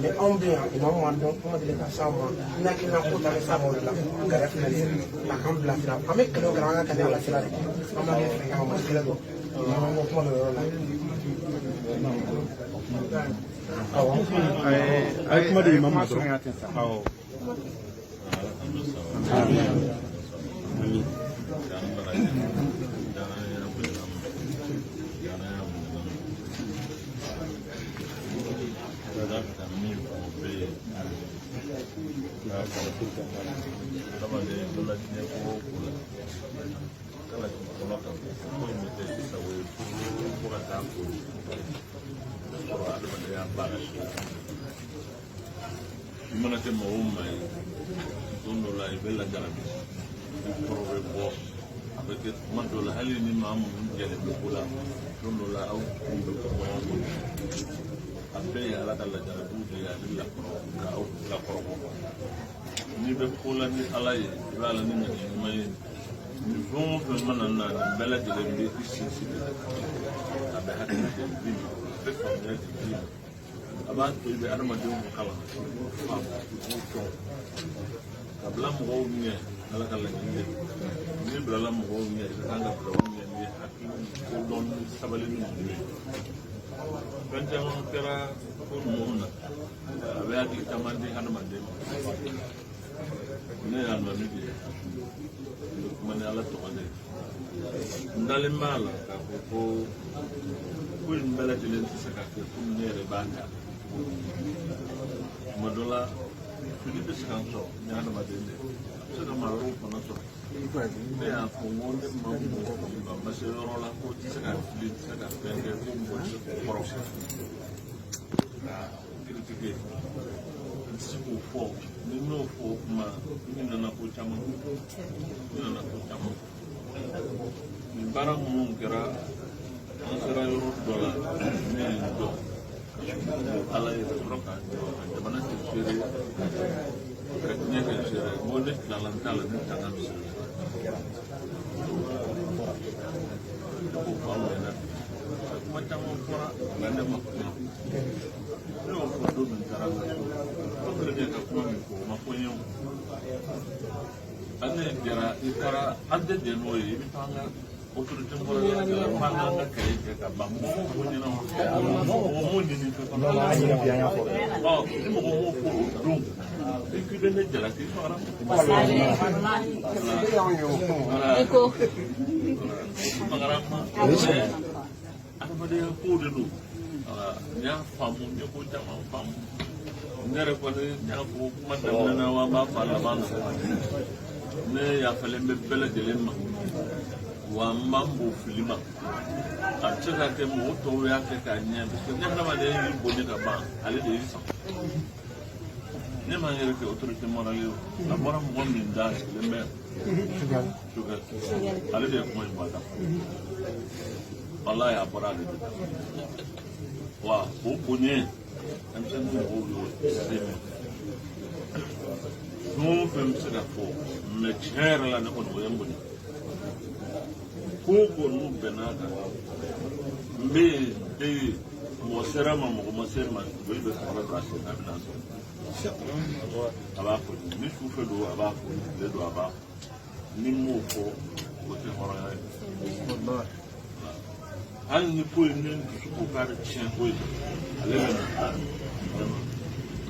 les hommes ils n'ont pas donc comment dire ça moi n'a qu'il n'a pas de ça moi là garaf na la camp la fila avec que le grand quand la fila on a fait quand on fila do on a pas le là ay kuma de imam so aw Mana ke mau mai dono la bella garabi prove bo perché quando la hali ni mamu ngele kula dono la au abe ala dalla jarabu ya lilla ka au la prove ni be kula ni alay wala ni mai ni bon fe manana bella de be isi abe hakina de bi be ko de about to be Armadillo Kala. A blam won't ala kala ni bralam won't anga brown ni happy don sabalin ni benjamin kera ko mona aba di tamandi hanamande ne alma ni man ala to ane ndale mala ka ko in bela jelen saka ko nere banda madola Philippe Scanso nyana madende saka maru pana so ne a fongonde mamu ba masero la ko saka Philippe saka pende ko mo pro critique siku fo ni no fo ma ni na ko chama ni barang mun kera antara euro dolar ni do ala roka de mana sere ni ke sere mode dalam kala ni tangan sere ko palo na macam orang ngane makna no ko do men taranga ko krede ka ko makonyo ane jara ikara adde de noye bitanga autorité morale la fanga kay ka bambo ko ni no mo ni ni ko no la ni bien ya ko oh mo ko dum e ki de jara ki fara eko magarama ana de ko de do nya famu nya ko jama famu ngare ko nya ko madam na wa ba fa la bana ne ya fale me bele de lemma wa mambo filima a tsaka ke mo to ya ke ka nya biso ne na ma de yi boni ka ba ale de yi so ne ma ngere ke autorité morale la bora mo min da le me sugar ale de ko mo ba wallahi abora de wa ko boni am san ko wo no fem se da fo me cher la ne ko no yamboni ko no benaka mbe de mo sera ma mo sera ma do be sara ka se na na so aba ko ni fu fe do aba ko le do aba ni mo ko ko te hora wallahi an ni ko ni ko ka de chen ko ale na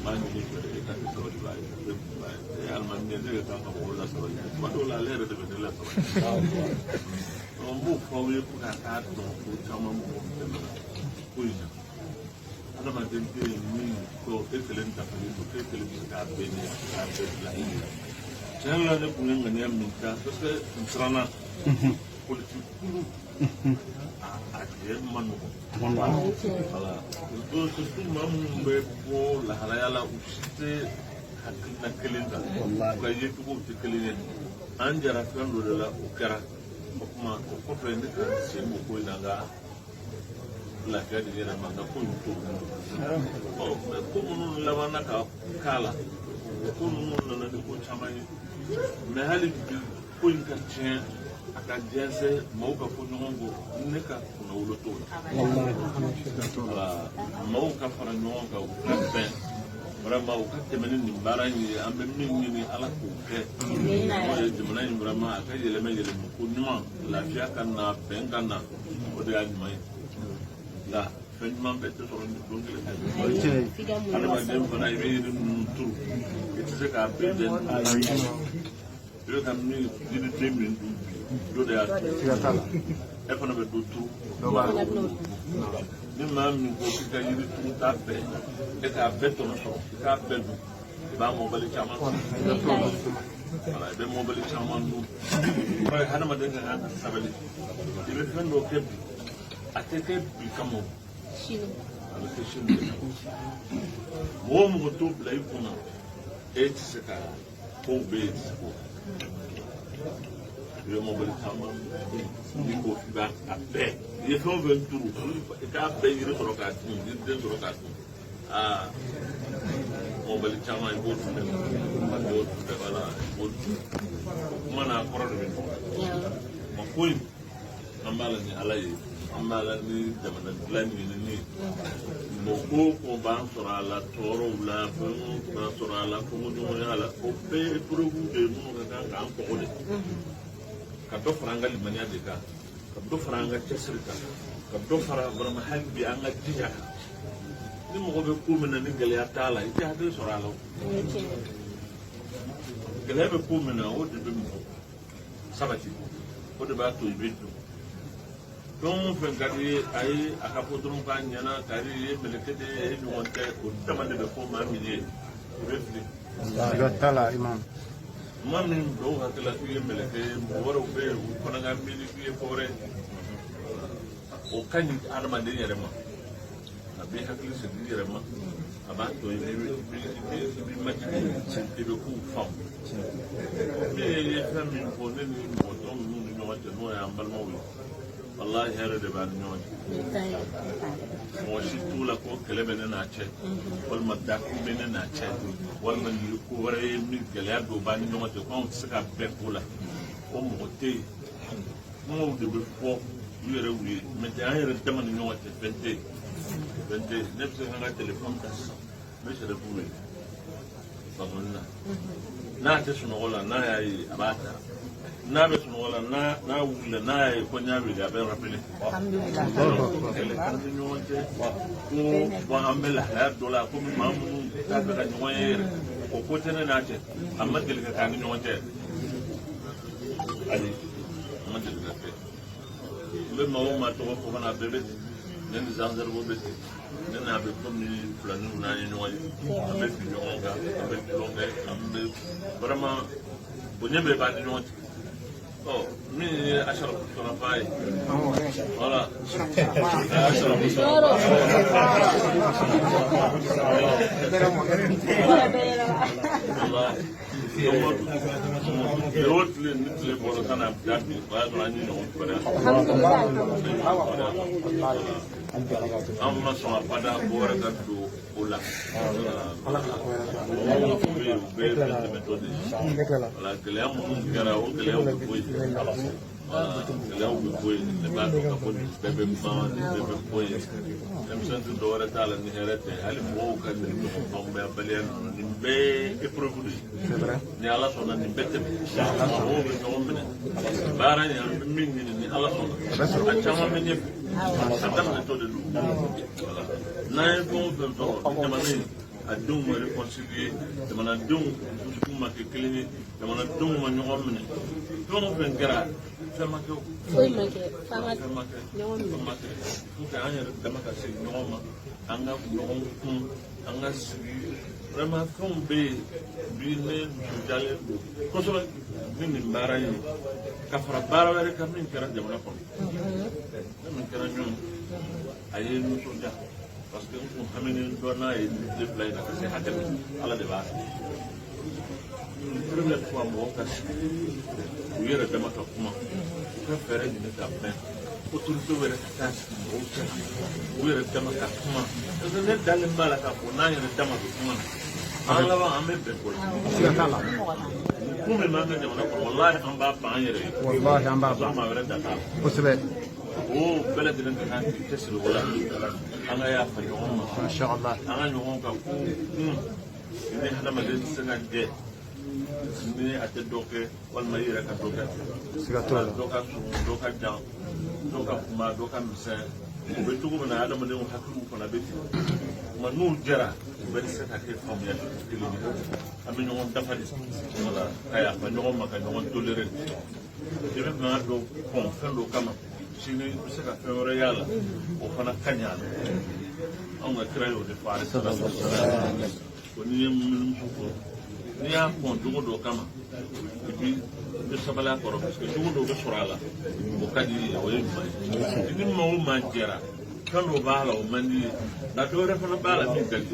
ma ni ni ko de ka so di ba alman ne de ka ko la so ba do la le de be la so on vous pouvez pour la carte donc pour mon oui alors ma dente ni ko excellent ta famille ko excellent ta bene ta la ina c'est là de pour ngane min ta parce que strana politique a man ko voilà donc tout mam be pour la halala usite hakina kelinda wallahi ko yetu ko kelinen anjara fando de la ukara kuma ko prende ka se mo ko nanga lafiya de yɛrɛ ma nka ko in to mɛ ko minnu labanna ka k'a la ko ninnu nana ni ko caman ye mɛ hali bi ko in ka tiɲɛ a ka jɛnsɛn maaw ka fɔ ɲɔgɔn kɔ ne ka kunna wolo t'o la maaw ka fara ɲɔgɔn kan u ka bɛn vraiment u ka tɛmɛ ni nin baara in ye an bɛ min ɲini ala k'o kɛ n'o ye jamana in vraiment a ka yɛlɛmɛ yɛlɛmɛ ko ɲuman lafiya ka na bɛn ka na o de y'a ɲuman ye nka fɛn ɲuman bɛɛ tɛ sɔrɔ ni don kelen tɛ adamaden fana i bɛ yiri ninnu turu i tɛ se k'a bɛɛ jɛ i bɛ ka min yiriden min dun bi o de y'a e fana bɛ do turu ni maa min ko k'i ka yiri turu t'a bɛɛ e k'a bɛɛ tɔnɔ sɔrɔ i k'a bɛɛ dun i b'a mɔbali caman voilà i bɛ mɔbali caman dun kɔrɔ ye hadamaden ka kan ka sabali i bɛ fɛn dɔ kɛ bi a tɛ kɛ bi kama a bɛ kɛ sini de kama mɔgɔ o mɔgɔ t'o bila i kunna e tɛ se ka kow bɛ yen i tɛ se k'o i bɛ mɔbali caman n'i ko k'i b'a bɛɛ i ye fɛn o fɛn turu i k'a bɛɛ yiri sɔrɔ k'a dun yiriden sɔrɔ k'a dun aa mɔbali caman i b'o dun dɛ wala i b'o dun kuma n'a kɔrɔ de bɛ ɲɔgɔn ma ko in an b'a la ni ala ye an b'a la ni jamana dilan ɲinini ye mɔgɔ ko ko b'an sɔrɔ a la tɔɔrɔw la fɛn o b'an sɔrɔ a la kɔngɔɲɔgɔnya la o bɛɛ ye preuve de ye minnu ka kan k'an kɔgɔ de ka dɔ fara an ka limaniya de kan ka dɔ fara an ka cɛsiri kan ka dɔ fara vraiment hali bi an ka diya kan ni mɔgɔ bɛ ko min na ni gɛlɛya t'a la i tɛ hakili sɔrɔ a la gɛlɛya bɛ ko min na o de bɛ mɔgɔ sabati o de b'a to i bɛ dun fɛn o fɛn ka di ye a ye a ka fɔ dɔrɔn k'a ɲɛna ka di ye mɛlɛkɛ de ye e ɲɔgɔn tɛ o dama de bɛ fɔ maa min ye i bɛ fili maa min dɔw hakili la k'i ye mɛlɛkɛ ye mɔgɔ wɛrɛw bɛ yen u fana ka miiri k'i ye ko wɛrɛ o ka ɲi adamaden yɛrɛ ma a bɛ hakili sigi i yɛrɛ ma a b'a to i bɛ majigi i bɛ k'u faamu min ye fɛn min fɔ ne ni mɔgɔ tɔw ninnu ni ɲɔgɔn cɛ n'o y'an balimaw ye walahi hɛrɛ de b'a ni ɲɔgɔn cɛ mɔgɔ si t'u la ko kɛlɛ bɛ ne n'a cɛ walima dakun bɛ ne n'a cɛ walima yiri ko wɛrɛ ye min gɛlɛya dɔw b'a ni ɲɔgɔn cɛ ko anw tɛ se ka bɛɛ ko la o mɔgɔ tɛ yen kumaw de bɛ fɔ u yɛrɛ u ye mɛ an yɛrɛ dama ni ɲɔgɔn cɛ fɛn tɛ yen ne bɛ se ka n ka telefɔni ta sisan n bɛ sɛrɛfu wele famoni na n'a tɛ sunɔgɔ la n'a y'a ye a b'a ta n'a bɛ sunɔgɔ la n'a wulila n'a y'a ye ko n y'a wele a bɛ rappeler kɛlɛ t'an ni ɲɔgɔn cɛ ko an bɛ lahalaya dɔ la komi maa minnu t'a fɛ ka ɲɔgɔn ye yɛrɛ o ko tɛ ne n'a cɛ a ma deli ka k'an ni ɲɔgɔn cɛ ayi a ma deli ka kɛ n bɛ maa o maa tɔgɔ fɔ fana a bɛɛ bɛ ten ne ni zanzarigo bɛ ten ne n'a bɛ komi filaninw n'an ye ɲɔgɔn ye an bɛ bi ɲɔgɔn kan an bɛ tulon kɛ an bɛ vraiment bonya bɛɛ b'an ni ɲɔgɔn cɛ min ye Asharafu Surafa ye voilà Asharafu Surafa o tile ni tile bɔra ka na bila bi o y'a sɔrɔ an ye ɲɔgɔn farinya an ma sɔn ka bada ko wɛrɛ ka don o la u bɛɛ ye fɛn tɛmɛtɔ de ye wala gɛlɛya minnu kɛra o gɛlɛyaw bɛ bɔ yen gɛlɛyaw bɛ bɔ yen ne b'a dɔn ka fɔ nin bɛɛ bɛ ban nin bɛɛ bɛ bɔ yen denmisɛn tɛ dɔwɛrɛ t'a la ni hɛrɛ tɛ hali mɔgɔw ka ɲɔgɔn faamuya baliya ninnu nin bɛɛ ye épreuve de ye ni ala sɔnna nin bɛɛ tɛmɛ mɔgɔw bɛ ɲɔgɔn minɛ baara in an bɛ min ɲini ni ala sɔnna a caman bɛ ɲɛfɛ a daminɛtɔ de don n'an ye fɛn o fɛn sɔrɔ ni jamana in a denw ma réconcilier jamanadenw dusukun ma kɛ kelen ye jamanadenw ma ɲɔgɔn minɛ fɛn o fɛn kɛra fɛn ma kɛ o fɛn ma kɛ pour que an yɛrɛ dama ka segin ɲɔgɔn ma an ka ɲɔgɔn kun an ka sigi vraiment fɛnw bɛ yen bi ne nisɔndiyalen don kosɛbɛ ni nin baara in ye ka fara baara wɛrɛ kan min kɛra jamana kɔnɔ min kɛra ɲɔgɔn a ye nisɔndiya parce que n kun haminen dɔ n'a ye tile fila in na ka se hakɛ min ala de b'a kɛ première fois mɔgɔw ka sigi u yɛrɛ dama ka kuma u ka fɛɛrɛ ɲini ka bɛn autorité wɛrɛ ka taa sigi mɔgɔw cɛla u yɛrɛ dama ka kuma parce que ne dalen b'a la k'a fɔ n'an yɛrɛ dama bɛ kuma na an laban an bɛ bɛn ko la kun min b'an ka jamana kɔnɔ walahi an b'a ban an yɛrɛ ye wallahi an b'a ban maa wɛrɛ da t'a la kosɛbɛ o bɛɛ lajɛlen ka kan k'i cɛsiri o la an ka yafa ɲɔgɔn ma masha Allah an ka ɲɔgɔn ka ko ni hadamaden tɛ se ka jɛ ni a tɛ dɔ kɛ walima i yɛrɛ ka dɔ kɛ siga t'o la dɔ ka surun dɔ ka jan dɔ ka kuma dɔ ka misɛn o bɛ cogo min na adamadenw hakiliw fana bɛ ten nka n'u jɛra u bɛɛ bɛ se ka kɛ faamuyali kelen ye an bɛ ɲɔgɔn dafa de wala ka yafa ɲɔgɔn ma ka ɲɔgɔn toléré i bɛ kan ka dɔ kɔn fɛn dɔ kama sini i bɛ se ka fɛn wɛrɛ y'a la o fana ka ɲɛ a la anw ka kira y'o de fɔ ale sara ko n'i ye minnu fɔ n'i y'a kɔn jogo dɔ kama i bɛ sabali a kɔrɔ parce que jogo dɔw bɛ sɔrɔ a la o ka di i ye o ye ɲuman ye ni maa o maa jɛra fɛn dɔ b'a la o man di i ye nka dɔ wɛrɛ fana b'a la min ka di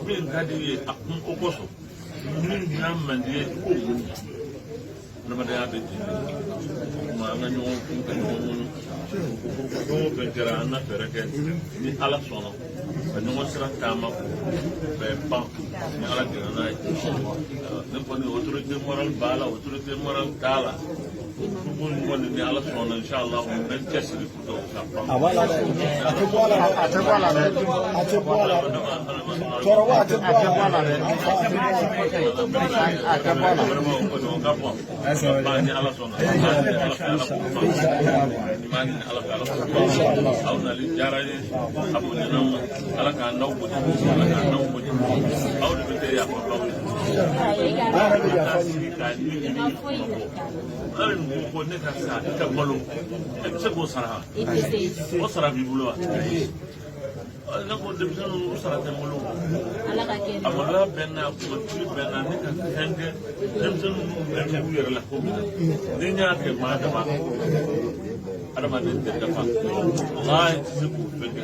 min ka di i ye a kun o kosɔn min n'a man di i ye i k'o muɲu adamadenya bɛ ten tuma an ka ɲɔgɔn kun ka ɲɔgɔn muɲu fɛn o fɛn kɛra an na fɛɛrɛ kɛ ni ala sɔnna ka ɲɔgɔn sira taama bɛɛ ban ni ala dɛmɛ n'a ye ne kɔni autorité morale b'a la autorité morale t'a la ko kɔni ni ala sɔnna inshallah n bɛ cɛsiri pour que o ka ban a tɛ bɔ a la dɛ a tɛ bɔ a la dɛ cɛkɔrɔba a tɛ bɔ a la dɛ a tɛ bɔ a la o ka bɔ ni ala sɔnna ni ala fɛ ala k'o ban ni maa ni ala fɛ ala k'o ban aw nali diyara n ye a bonyana ma ala k'a n'aw bonya ala k'a n'aw bonya aw de bɛ kɛ yafabaw ye k'a sigi k'a ɲini hali ni ko ne ka sa i ka balo e bɛ se k'o sara o sara b'i bolo wa ne ko denmisɛnninw o sara tɛ n bolo a maloya bɛ n na kumatigi bɛ n na ne ka fɛn kɛ denmisɛnninw bɛ u yɛrɛ la ko min na ni n y'a kɛ maa dama adamaden tɛ dafa walahi tɛ se k'o fɛn kɛ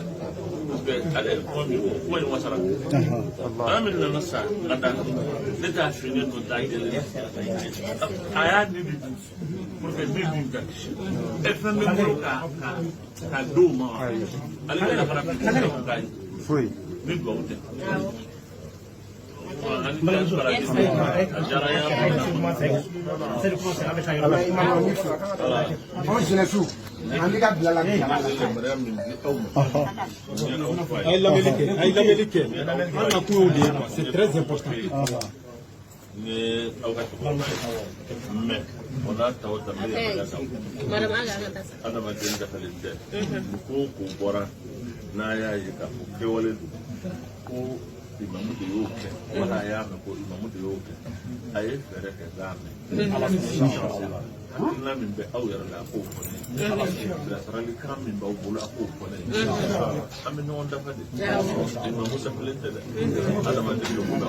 parce que ale kuma min fɔ kuma in wasara ala min nana sa ka da ne t'a fiɲɛ to da gɛlɛn a y'a ni de dun pour que ne dun ka kisi e fɛn bɛ n bolo ka d'o ma ale bɛ lahara bi k'a ye foyi ni duwawu tɛ c'est très important. Ni aw ka cɛkɔrɔba ye mais o n'a ta o ta bɛ yamaruya ta adamaden dafalen tɛ ko ko bɔra n'a y'a ye k'a fɔ kɛwale don ko imamu de y'o kɛ wala a y'a mɛn ko imamu de y'o kɛ a ye fɛɛrɛ kɛ k'a mɛn hakilina min bɛ aw yɛrɛ la a k'o fɔ ne ye bilasiralikan min b'aw bolo a k'o fɔ ne ye an bɛ ɲɔgɔn dafa de imamu dafalen tɛ dɛ adamaden de b'o la